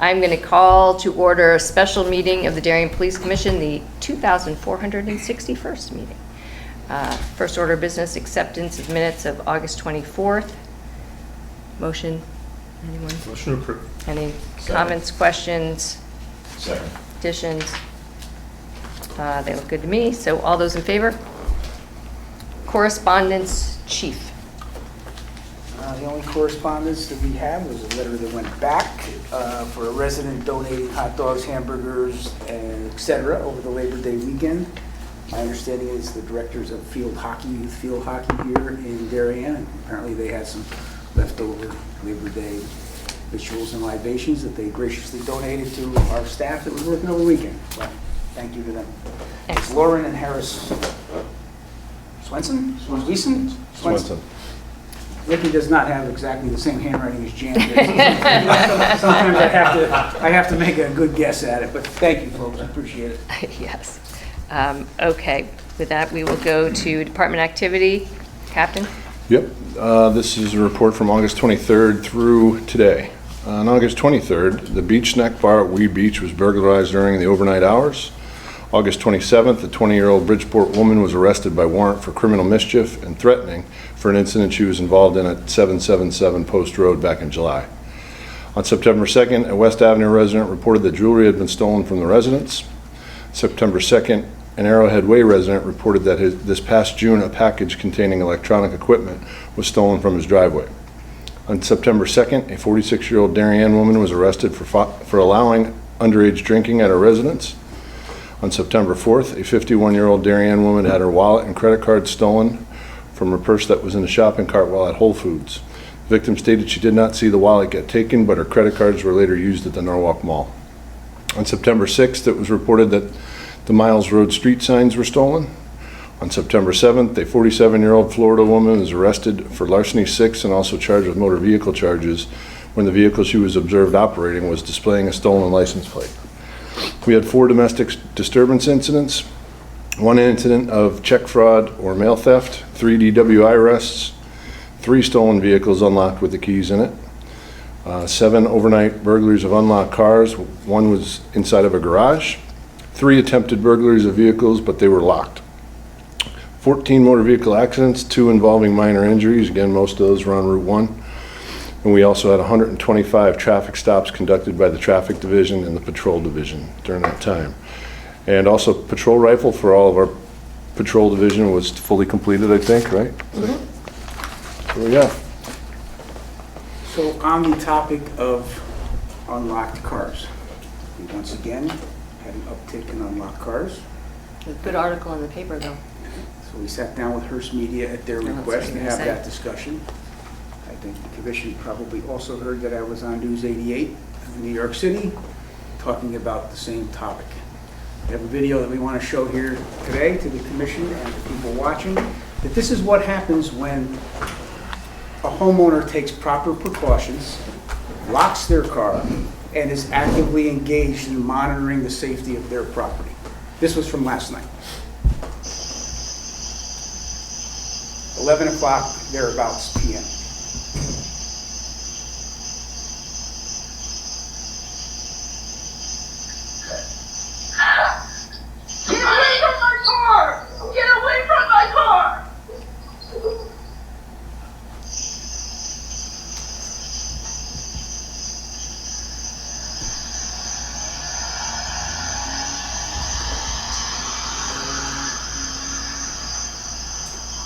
I'm going to call to order a special meeting of the Darien Police Commission, the 2461st meeting. First order of business, acceptance of minutes of August 24th. Motion, anyone? Motion approved. Any comments, questions, Second. additions? They look good to me, so all those in favor? Correspondence, Chief. The only correspondence that we have was a letter that went back for a resident donating hot dogs, hamburgers, etc. over the Labor Day weekend. My understanding is the directors of field hockey, youth field hockey here in Darien, and apparently they had some leftover Labor Day rituals and libations that they graciously donated to our staff that was working over the weekend. Well, thank you to them. It's Lauren and Harris Swenson? Swenson. Ricky does not have exactly the same handwriting as Jan does. Sometimes I have to make a good guess at it, but thank you, folks. I appreciate it. Yes. Okay, with that, we will go to department activity. Captain? Yep, this is a report from August 23rd through today. On August 23rd, the beach snack bar at Weed Beach was burglarized during the overnight hours. August 27th, a 20-year-old Bridgeport woman was arrested by warrant for criminal mischief and threatening for an incident she was involved in at 777 Post Road back in July. On September 2nd, a West Avenue resident reported that jewelry had been stolen from the residence. September 2nd, an Arrowhead Way resident reported that this past June, a package containing electronic equipment was stolen from his driveway. On September 2nd, a 46-year-old Darien woman was arrested for allowing underage drinking at her residence. On September 4th, a 51-year-old Darien woman had her wallet and credit card stolen from her purse that was in a shopping cart while at Whole Foods. The victim stated she did not see the wallet get taken, but her credit cards were later used at the Norwalk Mall. On September 6th, it was reported that the Miles Road street signs were stolen. On September 7th, a 47-year-old Florida woman was arrested for larceny 6 and also charged with motor vehicle charges when the vehicle she was observed operating was displaying a stolen license plate. We had 4 domestic disturbance incidents, 1 incident of check fraud or mail theft, 3 DWI arrests, 3 stolen vehicles unlocked with the keys in it, 7 overnight burglaries of unlocked cars, 1 was inside of a garage, 3 attempted burglaries of vehicles, but they were locked, 14 motor vehicle accidents, 2 involving minor injuries, again most of those were on Route 1. And we also had 125 traffic stops conducted by the Traffic Division and the Patrol Division during that time. And also patrol rifle for all of our Patrol Division was fully completed, I think, right? Mm-hmm. So, yeah. So on the topic of unlocked cars, we once again had an uptick in unlocked cars. A good article in the paper, though. So we sat down with Hearst Media at their Oh, that's request what to you have said. that discussion. I think the commission probably also heard that I was on News 88 in New York City talking about the same topic. We have a video that we want to show here today to the commission and to people watching, that this is what happens when a homeowner takes proper precautions, locks their car, and is actively engaged in monitoring the safety of their property. This was from last night. 11 o'clock, thereabouts p.m. Get away from my car! Get away from my car!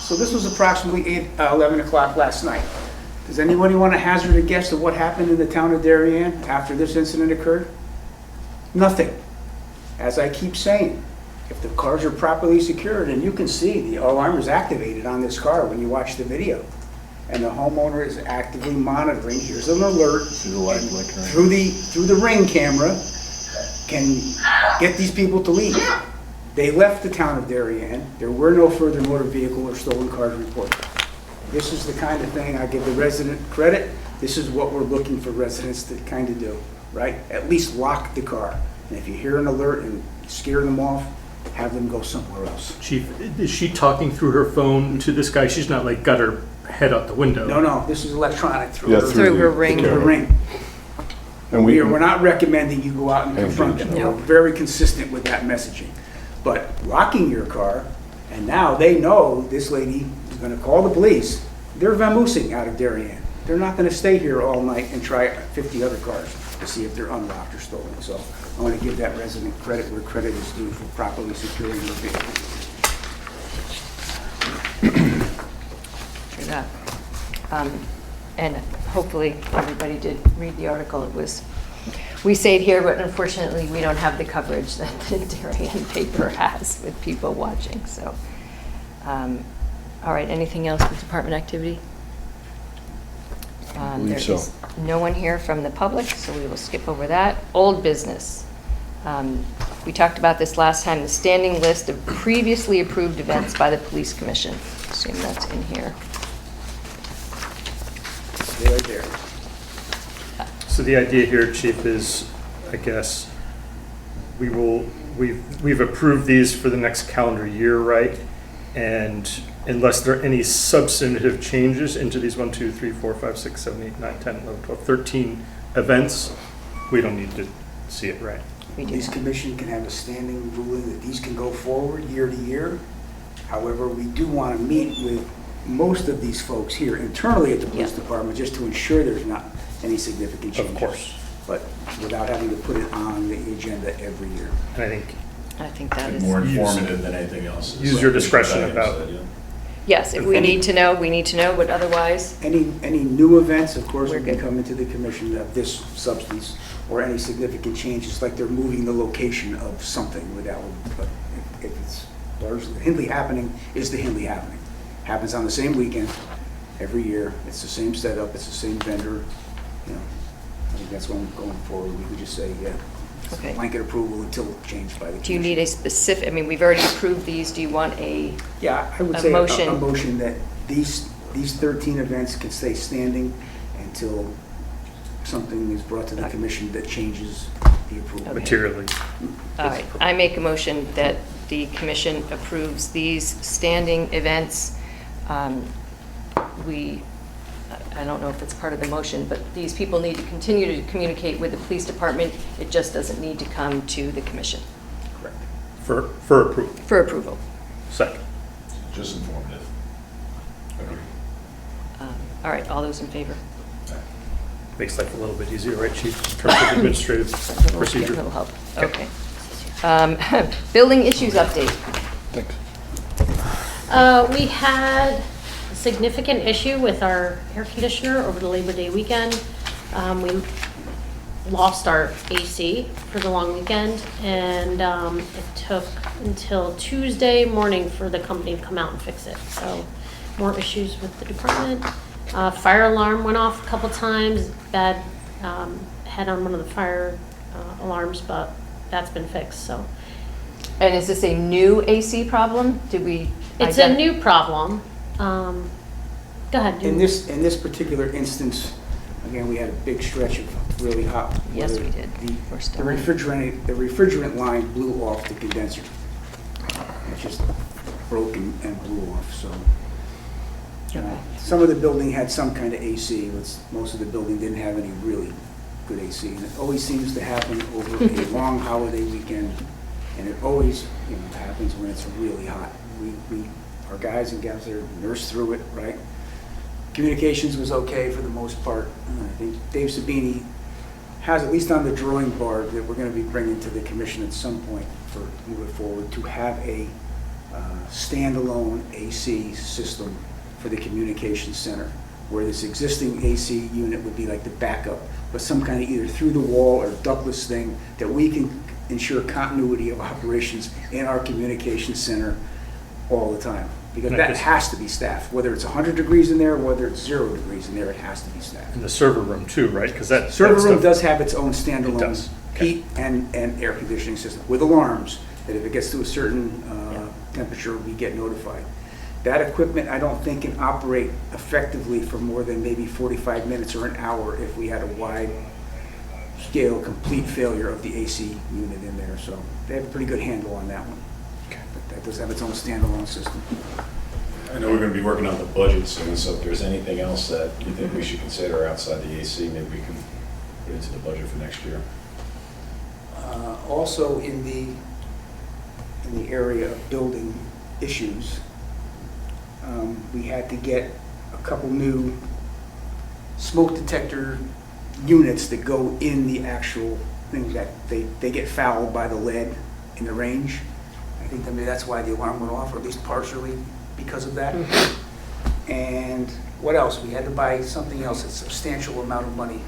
So this was approximately 11 o'clock last night. Does anybody want to hazard a guess of what happened in the town of Darien after this incident occurred? Nothing. As I keep saying, if the cars are properly secured, and you can see the alarm is activated on this car when you watch the video, and the homeowner is actively monitoring, here's an alert, See the light blinking right through the Ring camera, can get these people to leave. They left the town of Darien. There were no further motor vehicle or stolen cars reported. This is the kind of thing, I give the resident credit, this is what we're looking for residents to kind of do, right? At least lock the car. And if you hear an alert and scare them off, have them go somewhere else. Chief, is she talking through her phone to this guy? She's not like got her head out the window. No, this is electronic through Yeah, her, Through her Ring. Ring. And We're not recommending you go out and confront them. No. We're very consistent with that messaging. But locking your car, and now they know this lady is gonna call the police, they're vamoosing out of Darien. They're not gonna stay here all night and try 50 other cars to see if they're unlocked or stolen. So I wanna give that resident credit where credit is due for properly securing their vehicle. True that. And hopefully, everybody did read the article. It was, we say it here, but unfortunately, we don't have the coverage that the Darien paper has with people watching, so. All right, anything else with department activity? believe There so. is no one here from the public, so we will skip over that. Old business. We talked about this last time, the standing list of previously approved events by the police commission. Assume that's in here. They're right there. So the idea here, Chief, is, I guess, we've approved these for the next calendar year, right? And unless there are any substantive changes into these 1, 2, 3, 4, 5, 6, 7, 8, 9, 10, 11, 12, 13 events, we don't need to see it, right? We do Police not. commission can have a standing ruling that these can go forward year to year. However, we do want to meet with most of these folks here internally at the police Yeah. department just to ensure there's not any significant changes. Of course. But without having to put it on the agenda every year. And I think that is, More informative than anything else. Use your discretion about it. yes, if we need to know, we need to know, but otherwise, Any new events, of course, We're will be good. coming to the commission of this substance, or any significant changes, like they're moving the location of something without, but if it's largely, Hindley Happening is the Hindley Happening. Happens on the same weekend, every year, it's the same setup, it's the same vendor, you know. I think that's going forward, we could just say, yeah, it's Okay. blanket approval until changed by the commission. do you need a specific, I mean, we've already approved these, do you want a, Yeah, I would a say motion? a motion that these 13 events can stay standing until something is brought to the commission that changes the approval. Okay. Materially. all right, I make a motion that the commission approves these standing events. I don't know if it's part of the motion, but these people need to continue to communicate with the police department. It just doesn't need to come to the commission Correct. For approval. for approval. Second. Just informative. Agreed. All right, all those in favor? Makes life a little bit easier, right, Chief, in terms of administrative A little procedure? help, Okay. okay. Building issues update. Thanks. We had a significant issue with our air conditioner over the Labor Day weekend. We lost our AC for the long weekend, and it took until Tuesday morning for the company to come out and fix it. So more issues with the department. Fire alarm went off a couple times, bad head on one of the fire alarms, but that's been fixed, so. And is this a new AC problem? Did we? It's a new problem. Go ahead. In this particular instance, again, we had a big stretch of really hot Yes, weather. we did. We're The still- refrigerant line blew off the condenser. It just broke and blew off, so. Okay. Some of the building had some kind of AC, but most of the building didn't have any really good AC. And it always seems to happen over a long holiday weekend, and it always, happens when it's really hot. Our guys and gals there nursed through it, right? Communications was okay for the most part. I think Dave Sabini has, at least on the drawing board, that we're going to be bringing to the commission at some point for moving forward, to have a standalone AC system for the communications center, where this existing AC unit would be like the backup, but some kind of either through the wall or ductless thing that we can ensure continuity of operations in our communications center all the time. Because And I that guess- has to be staffed, whether it's 100 degrees in there, whether it's 0 degrees in there, it has to be staffed. In the server room too, right? Because that. Server that room stuff- does have its own It standalone does. Okay. heat and air conditioning system with alarms, that if it gets to a certain temperature, we get notified. That equipment, I don't think, can operate effectively for more than maybe 45 minutes or an hour if we had a wide-scale, complete failure of the AC unit in there. So they have a pretty good handle on that one. Okay. But that does have its own standalone system. I know we're going to be working on the budget soon, so if there's anything else that you think we should consider outside the AC, maybe we can put into the budget for next year. Also in the area of building issues, we had to get a couple new smoke detector units that go in the actual thing that they get fouled by the lead in the range. I think maybe that's why the alarm went off, or at least partially because of that. And what else? We had to buy something else, a substantial amount of money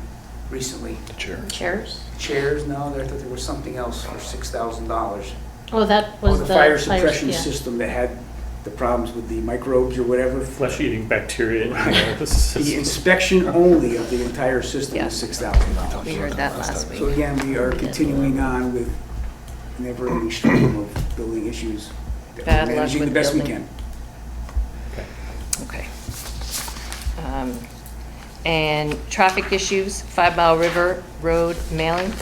recently. Chairs? Chairs, no, I thought there was something else for $6,000. Oh, that was The the. fire suppression yeah. system that had the problems with the microbes or whatever. Flesh-eating bacteria. The inspection only of the entire system Yeah. is $6,000. We heard that last So week. again, we are continuing on with never-ending stream of building issues. that we're Bad luck managing with the best we building. can. Okay. And traffic issues, 5 Mile River Road mailing.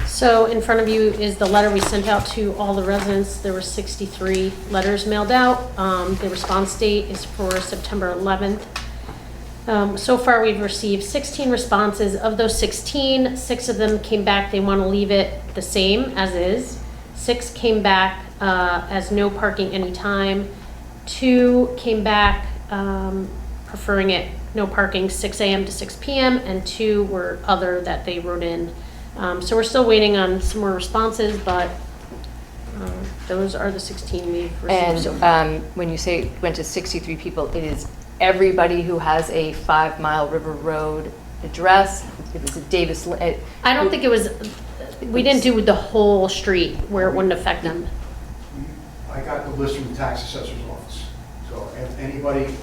So in front of you is the letter we sent out to all the residents. There were 63 letters mailed out. The response date is for September 11th. So far, we've received 16 responses. Of those 16, 6 of them came back, they want to leave it the same as is. 6 came back as no parking anytime. 2 came back preferring it no parking 6 a.m. to 6 p.m. and 2 were other that they wrote in. So we're still waiting on some more responses, but those are the 16 we've received so far. And when you say it went to 63 people, it is everybody who has a 5 Mile River Road address. It was a Davis. I don't think it was, we didn't do the whole street where it wouldn't affect them. I got the list from the tax assessor's office. So if anybody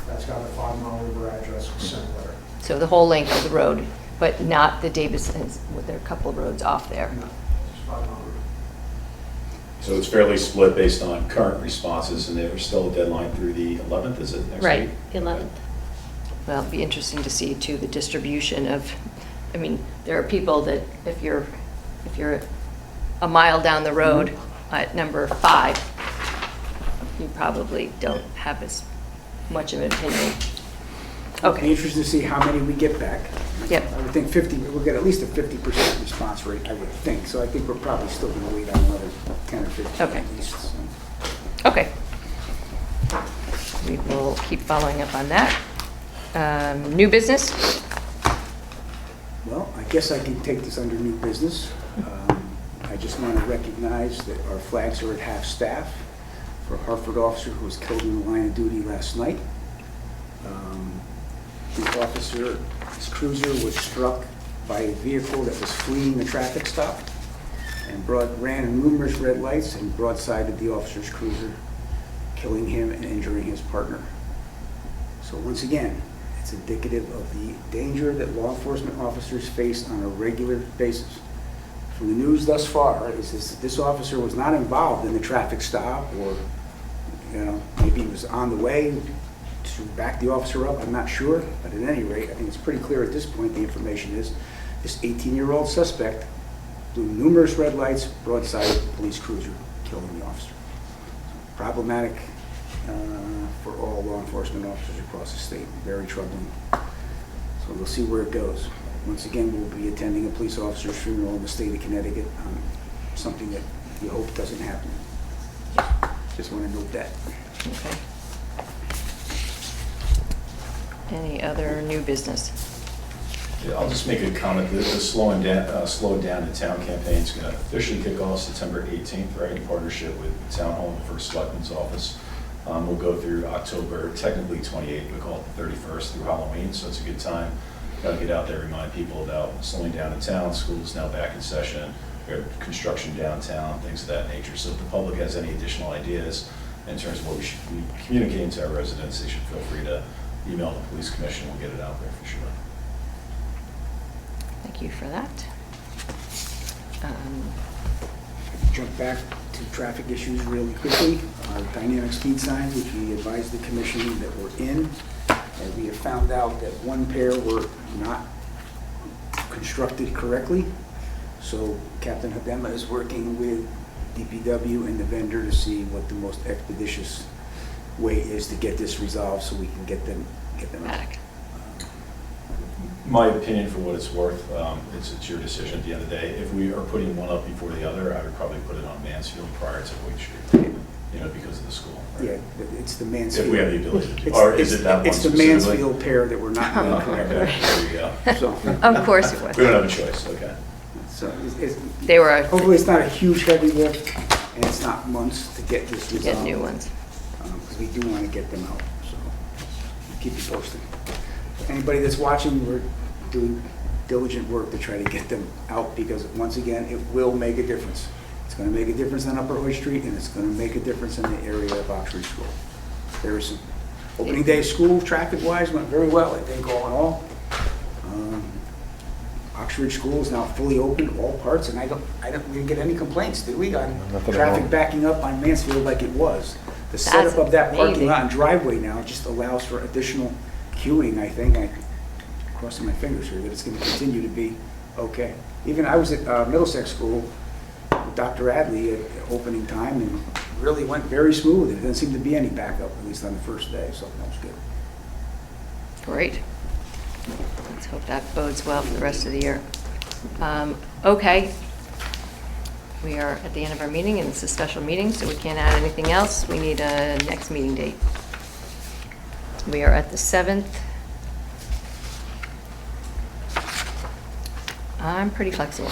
that's got a 5 Mile River address will send a letter. So the whole length of the road, but not the Davis, with there are a couple of roads off there. No, just 5 Mile River. So it's fairly split based on current responses, and there's still a deadline through the 11th, is it, next Right, week? the 11th. Well, it'd be interesting to see too, the distribution of, I mean, there are people that if you're a mile down the road at number 5, you probably don't have as much of an opinion. It'll be Okay, interesting to see how many we get back. Yep. I would think 50, we'll get at least a 50% response rate, I would think. So I think we're probably still going to wait on another 10 or 15 Okay. at least. So. okay. We will keep following up on that. New business? Well, I guess I can take this under new business. I just want to recognize that our flags are at half-staff for a Hartford officer who was killed in the line of duty last night. The officer, his cruiser was struck by a vehicle that was fleeing the traffic stop and ran numerous red lights and broadsided the officer's cruiser, killing him and injuring his partner. So once again, it's indicative of the danger that law enforcement officers face on a regular basis. From the news thus far, this officer was not involved in the traffic stop, or maybe he was on the way to back the officer up, I'm not sure. But at any rate, I think it's pretty clear at this point, the information is this 18-year-old suspect blew numerous red lights, broadsided the police cruiser, killing the officer. Problematic for all law enforcement officers across the state, very troubling. So we'll see where it goes. Once again, we'll be attending a police officer's funeral in the state of Connecticut, something that we hope doesn't happen. Just want to note that. Okay. Any other new business? Yeah, I'll just make a comment. The slowing down the town campaign is going to officially kick off September 18th, right, in partnership with the Town Hall and the First Selectman's Office. We'll go through October, technically 28th, we call it the 31st through Halloween, so it's a good time. Got to get out there, remind people about slowing down the town. School's now back in session. We have construction downtown, things of that nature. So if the public has any additional ideas in terms of what we should be communicating to our residents, they should feel free to email the police commission. We'll get it out there for sure. Thank you for that. Jump back to traffic issues really quickly. Our dynamic speed signs, which we advised the commission that were in, and we have found out that one pair were not constructed correctly. So Captain Hadema is working with DPW and the vendor to see what the most expeditious way is to get this resolved so we can get them Back. My opinion, for what it's worth, it's your decision at the end of the day. If we are putting one up before the other, I would probably put it on Mansfield prior to Wade Street, you know, because of the school. right? Yeah, it's the Mansfield. If we have the ability to do, It's- or is it that one It's the specifically? Mansfield pair that we're not Oh, going to okay, there you go. So, Of course it was. We don't have a choice, okay. so They were, hopefully it's not a huge heavy lift, and it's not months to get this to resolved. get new ones. Because we do want to get them out, so we'll keep you posted. Anybody that's watching, we're doing diligent work to try to get them out, because once again, it will make a difference. It's going to make a difference on Upper Hoy Street, and it's going to make a difference in the area of Oxford School. There was some, opening day of school, traffic-wise, went very well, I think, all in all. Oxford School is now fully open, all parts, and we didn't get any complaints, did we, on Nothing at traffic all. backing up on Mansfield like it was? The setup of that parking amazing. lot and driveway now just allows for additional queuing, I think. I'm crossing my fingers here that it's going to continue to be okay. Even I was at Middlesex School with Dr. Adley at opening time, and really went very smooth. There didn't seem to be any backup, at least on the first day, so that was good. Great. Let's hope that bodes well for the rest of the year. Okay. We are at the end of our meeting, and it's a special meeting, so we can't add anything else. We need a next meeting date. We are at the 7th. I'm pretty flexible.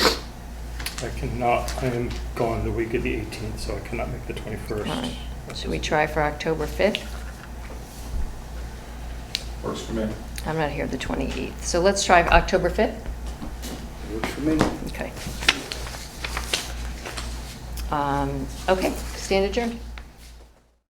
I cannot, I am gone the week of the 18th, so I cannot make the 21st. All right. Should we try for October 5th? Works for me. I'm not here the 28th, so let's try October 5th. Works for me. Okay. Okay, stand adjourned.